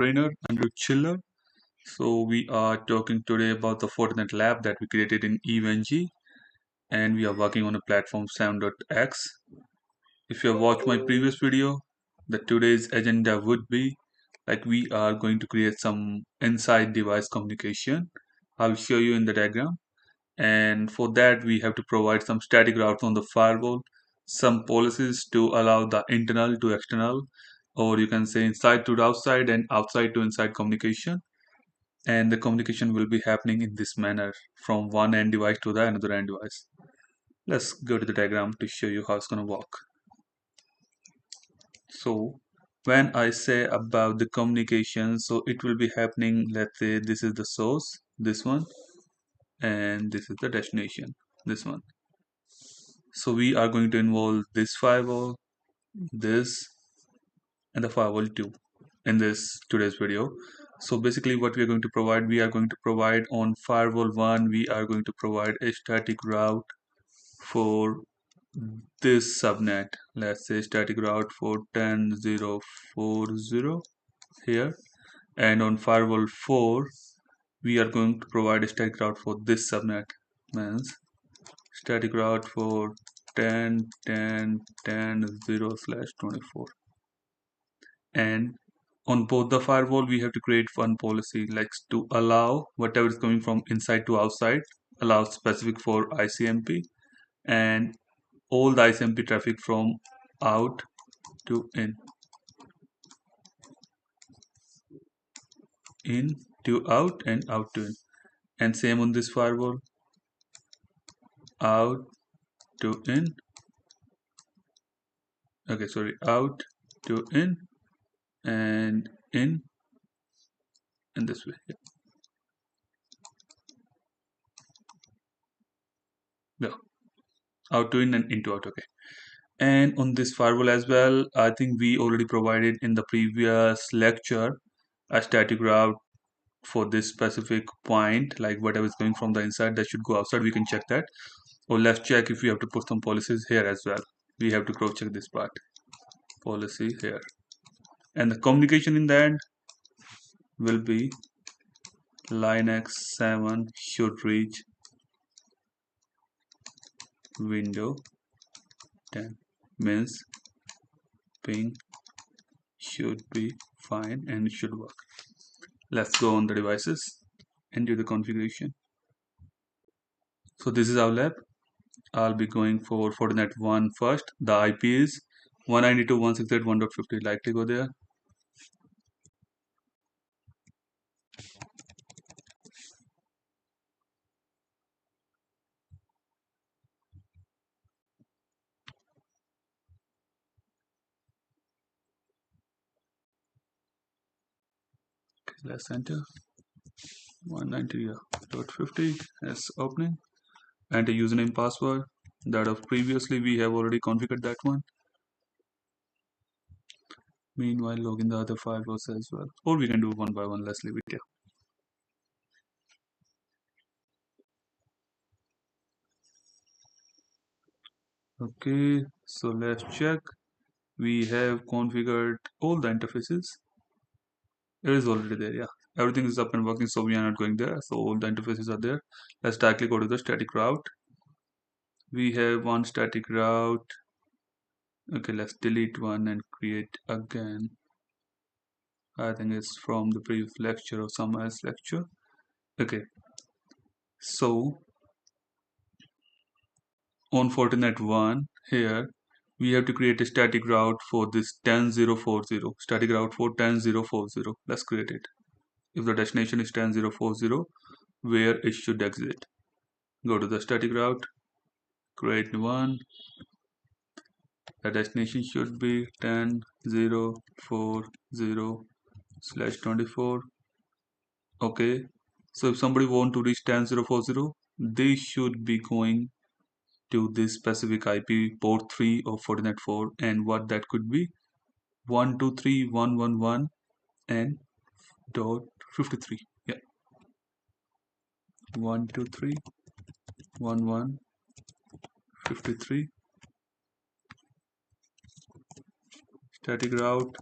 trainer Andrew Chiller. So we are talking today about the Fortinet lab that we created in EVNG, and we are working on a platform 7.x. If you have watched my previous video, the today's agenda would be like we are going to create some inside device communication. I'll show you in the diagram. And for that, we have to provide some static routes on the firewall, some policies to allow the internal to external, or you can say inside to outside and outside to inside communication. And the communication will be happening in this manner from one end device to the another end device. Let's go to the diagram to show you how it's going to work. So when I say about the communication, so it will be happening, let's say this is the source, this one, and this is the destination, this one. So we are going to involve this firewall, this, and the firewall 2 in this today's video. So basically what we are going to provide, we are going to provide on firewall 1, we are going to provide a static route for this subnet. Let's say static route for 10.0.40 here. And on firewall 4, we are going to provide a static route for this subnet. Means static route for 10.10.10.0/24. And on both the firewall we have to create one policy like to allow whatever is coming from inside to outside, allow specific for ICMP, and all the ICMP traffic from out to in to out, and out to in. And same on this firewall, out to in, okay, sorry, out to in in this way. Yeah, out to in and into out. Okay. And on this firewall as well, I think we already provided in the previous lecture a static route for this specific point, like whatever is coming from the inside that should go outside. We can check that, or let's check if we have to put some policies here as well. We have to cross check this part, policy here, and the communication in the end will be Linux 7 should reach window 10, means ping should be fine and it should work. Let's go on the devices and do the configuration. So this is our lab. I'll be going for Fortinet 1 first. The IP is 192.168.1.50. Likely go there. Okay, let's enter 190.50 as opening. Enter username password. That of previously we have already configured that one. Meanwhile, log in the other firewalls as well. Or we can do one by one. Let's leave it here. Okay, so let's check. We have configured all the interfaces. It is already there, yeah. Everything is up and working, so we are not going there. So all the interfaces are there. Let's directly go to the static route. We have one static route. Okay, let's delete one and create again. I think it's from the previous lecture or some else lecture. Okay, so on Fortinet 1 here, we have to create a static route for this 10.0.40. Static route for 10.0.40. Let's create it. If the destination is 10.0.40, where it should exit. Go to the static route, create one. The destination should be 10.0.40/24. Okay, so if somebody want to reach 10.0.40, they should be going to this specific IP port 3 of Fortinet 4, and what that could be 123.111 and dot 53. Yeah, 123.111.53 static route,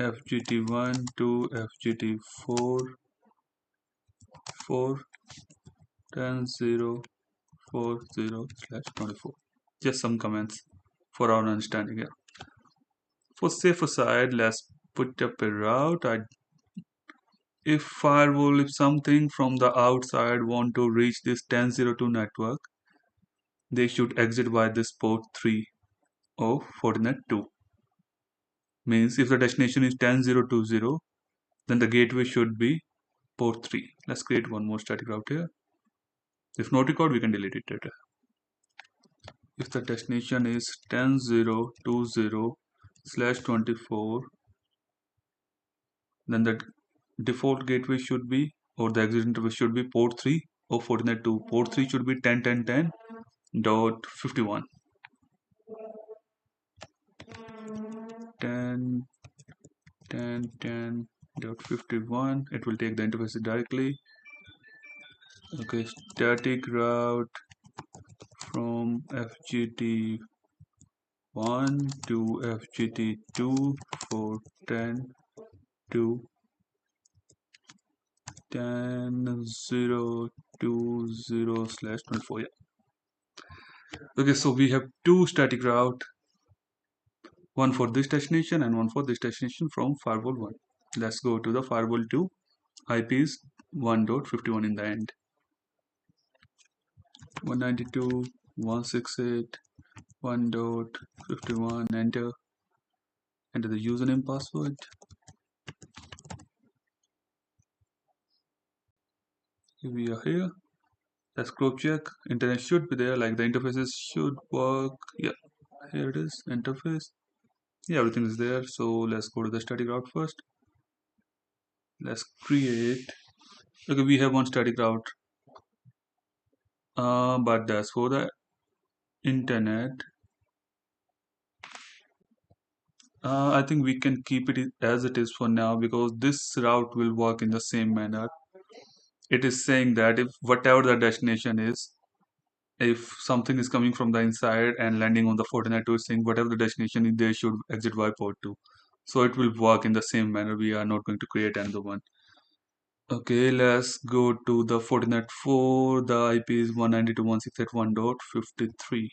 FGT1 to FGT4 4 10 0 40/24. Just some comments for our understanding here. For safer side, let's put up a route. If firewall, if something from the outside want to reach this 10.02 network, they should exit via this port 3 of Fortinet 2. Means if the destination is 10.020, then the gateway should be port 3. Let's create one more static route here. If not record, we can delete it later. If the destination is 10.020/24, then the default gateway should be, or the exit interface should be port 3 of Fortinet 2. Port 3 should be 10.10.10.51. 10.10.10.51. It will take the interface directly. Okay, static route from FGT1 to FGT2 for 10 to 10.020/24. Yeah. Okay, so we have two static route, one for this destination and one for this destination from firewall 1. Let's go to the firewall 2. IP is 1.51 in the end. 192.168.1.51. Enter the username, password. We are here. Let's group check. Internet should be there, like the interfaces should work. Yeah, here it is, interface. Yeah, everything is there. So let's go to the static route first. Let's create. Okay, we have one static route, but that's for the internet. I think we can keep it as it is for now, because this route will work in the same manner. It is saying that if whatever the destination is, if something is coming from the inside and landing on the Fortinet 2, it's saying whatever the destination is, they should exit via port 2. So it will work in the same manner. We are not going to create another one. Okay, let's go to the Fortinet 4. The IP is 192.168.1.53.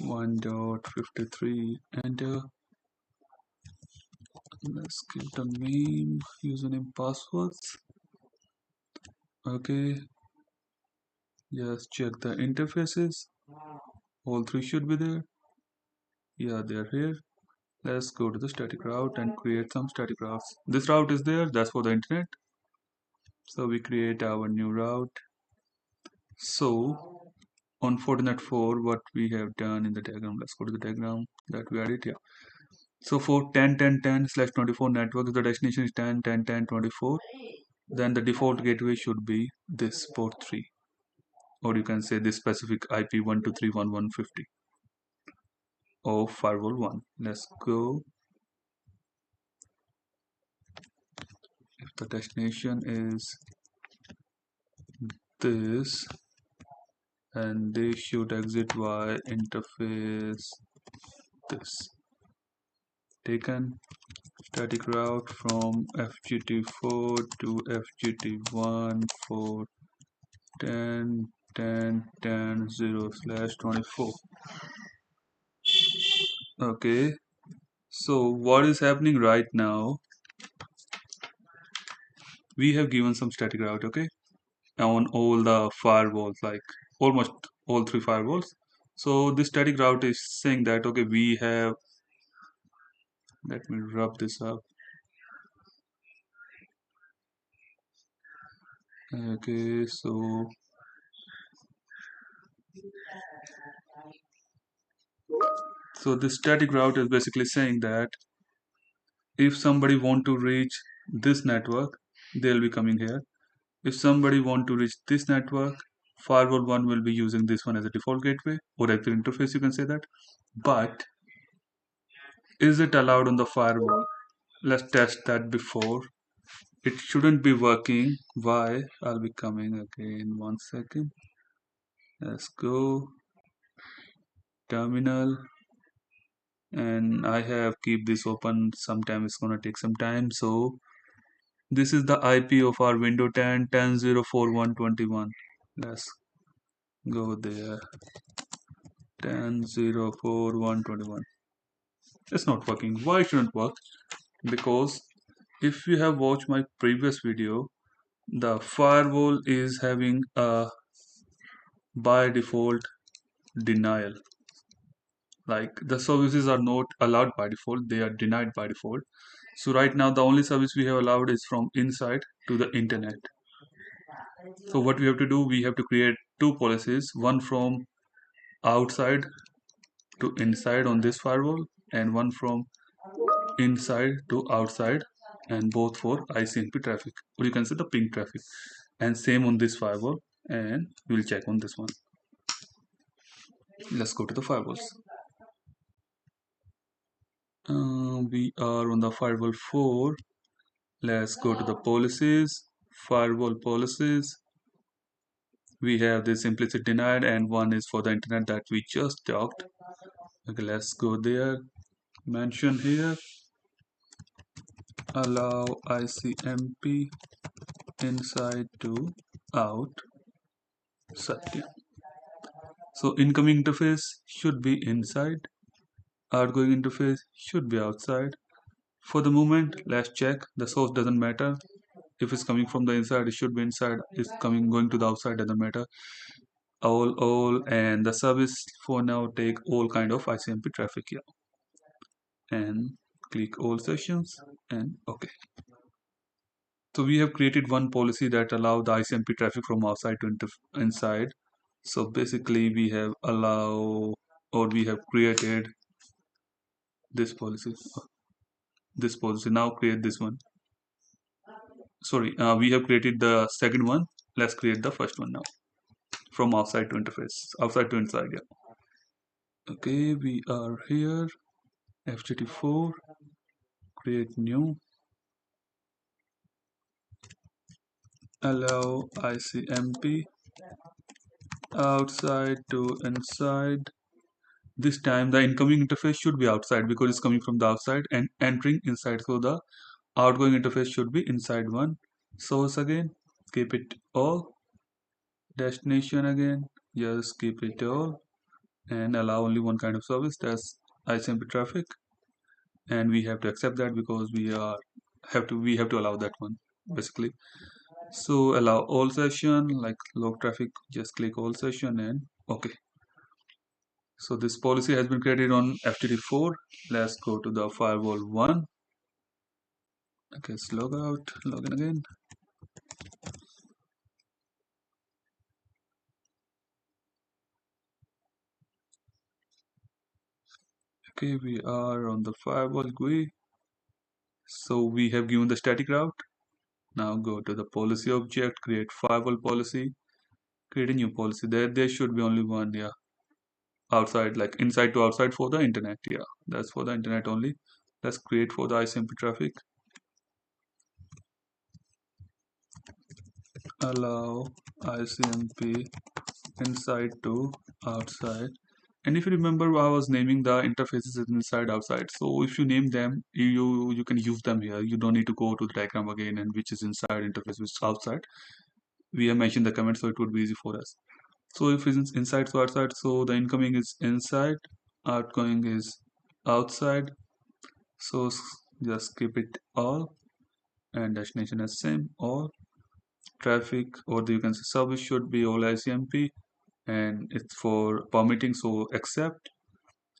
1.53. Enter. Let's give the name, username, passwords. Okay, just check the interfaces. All three should be there. Yeah, they're here. Let's go to the static route and create some static routes. This route is there, that's for the internet. So we create our new route. So on Fortinet 4, what we have done in the diagram, let's go to the diagram that we added here. So for 10.10.10/24 network, if the destination is 10.10.10.24, then the default gateway should be this port 3, or you can say this specific IP 123.1.150 of firewall 1. Let's go. If the destination is this, and they should exit via interface this. Taken static route from FGT4 to FGT1 for 10.10.10/24. Okay, so what is happening right now? We have given some static route, okay, on all the firewalls, like almost all three firewalls. So this static route is saying that, okay, we have, let me rub this up. Okay, so this static route is basically saying that if somebody want to reach this network, they'll be coming here. If somebody want to reach this network, firewall 1 will be using this one as a default gateway or exit interface, you can say that. But is it allowed on the firewall? Let's test that before. It shouldn't be working. Why? I'll be coming again, 1 second. Let's go terminal. and I have keep this open. Sometime it's gonna take some time. So this is the IP of our window 10 10.0.4.1.21. Let's go there. 10.0.4.1.21. It's not working. Why it shouldn't work? Because if you have watched my previous video, the firewall is having a by default denial. Like the services are not allowed by default, they are denied by default. So right now the only service we have allowed is from inside to the internet. So what we have to do, we have to create two policies, one from outside to inside on this firewall and one from inside to outside, and both for ICMP traffic, or you can say the ping traffic, and same on this firewall, and we'll check on this one. Let's go to the firewalls. We are on the firewall 4. Let's go to the policies, firewall policies. We have this implicit denied and one is for the internet that we just talked. Okay, let's go there. Mention here, allow ICMP inside to outside. So incoming interface should be inside, outgoing interface should be outside. For the moment, let's check. The source doesn't matter. If it's coming from the inside, it should be inside. If it's going to the outside, doesn't matter. All, and the service for now take all kind of ICMP traffic here. And click all sessions and okay. So we have created one policy that allow the ICMP traffic from outside to inside. So basically we have created this policy. Now create this one. Sorry, we have created the second one. Let's create the first one now. From outside to interface, outside to inside. Yeah. Okay, we are here. FTT4. Create new. Allow ICMP outside to inside. This time the incoming interface should be outside because it's coming from the outside and entering inside. So the outgoing interface should be inside one. Source again, keep it all. Destination again, just keep it all. And allow only one kind of service, that's ICMP traffic. And we have to accept that because we have to allow that one basically. So allow all session, like log traffic, just click all session and okay. So this policy has been created on FTT4. Let's go to the firewall 1. Okay, let's log out, log in again. Okay, we are on the firewall GUI. So we have given the static route. Now go to the policy object, create firewall policy, create a new policy. There should be only one, yeah. Outside, like inside to outside for the internet, yeah. That's for the internet only. Let's create for the ICMP traffic. Allow ICMP inside to outside. And if you remember, I was naming the interfaces inside outside. So if you name them, you can use them here. You don't need to go to the diagram again and which is inside interface, which is outside. We have mentioned the comment, so it would be easy for us. So if it's inside to outside, so the incoming is inside, outgoing is outside. So just keep it all, and destination is same all. Traffic, or you can say service, should be all ICMP, and it's for permitting, so accept,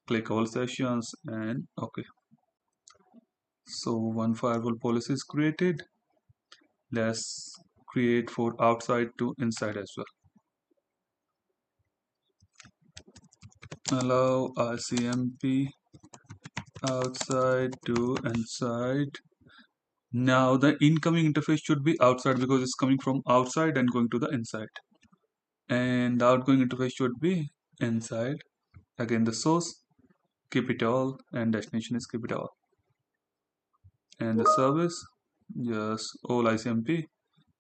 click all sessions and okay. So one firewall policy is created. Let's create for outside to inside as well. Allow ICMP outside to inside. Now the incoming interface should be outside because it's coming from outside and going to the inside, and the outgoing interface should be inside. Again, the source, keep it all, and destination is keep it all, and the service, just all ICMP,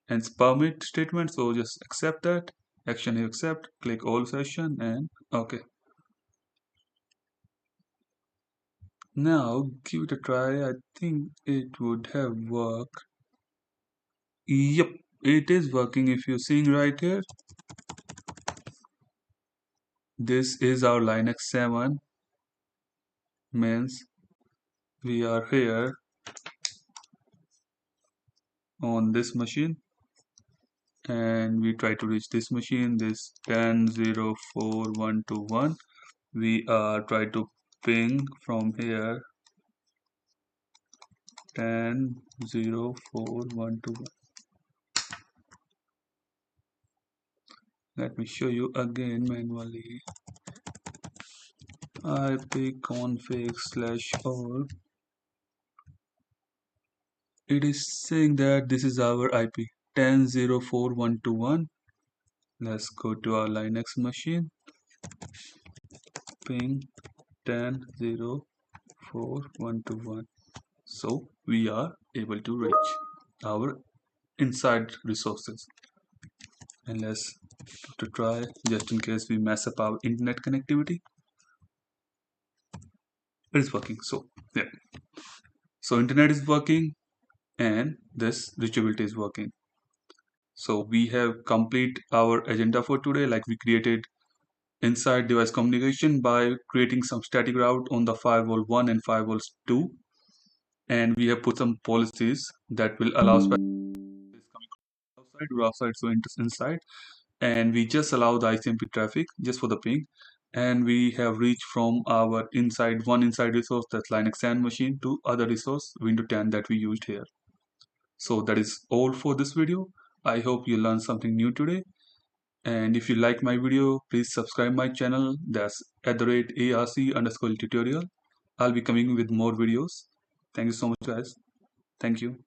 and it's permit statement, so just accept that. Action you accept, click all session and okay. Now give it a try. I think it would have worked. Yep, it is working. If you're seeing right here, this is our Linux 7, means we are here on this machine and we try to reach this machine, this 10.0.4.1.2.1. We try to ping from here 10.0.4.1.2.1. Let me show you again manually. ipconfig/all. It is saying that this is our IP 10.0.4.1.2.1. Let's go to our Linux machine. Ping 10.0.4.1.2.1. So we are able to reach our inside resources. And let's to try just in case we mess up our internet connectivity. It is working. So yeah. So internet is working and this reachability is working. So we have complete our agenda for today. Like we created inside device communication by creating some static route on the firewall 1 and firewall 2, and we have put some policies that will allow outside or outside, so inside, and we just allow the ICMP traffic just for the ping, and we have reached from our inside resource, that's Linux 10 machine, to other resource Windows 10 that we used here. So that is all for this video. I hope you learned something new today. And if you like my video, please subscribe my channel. That's @ARC_tutorial. I'll be coming with more videos. Thank you so much, guys. Thank you.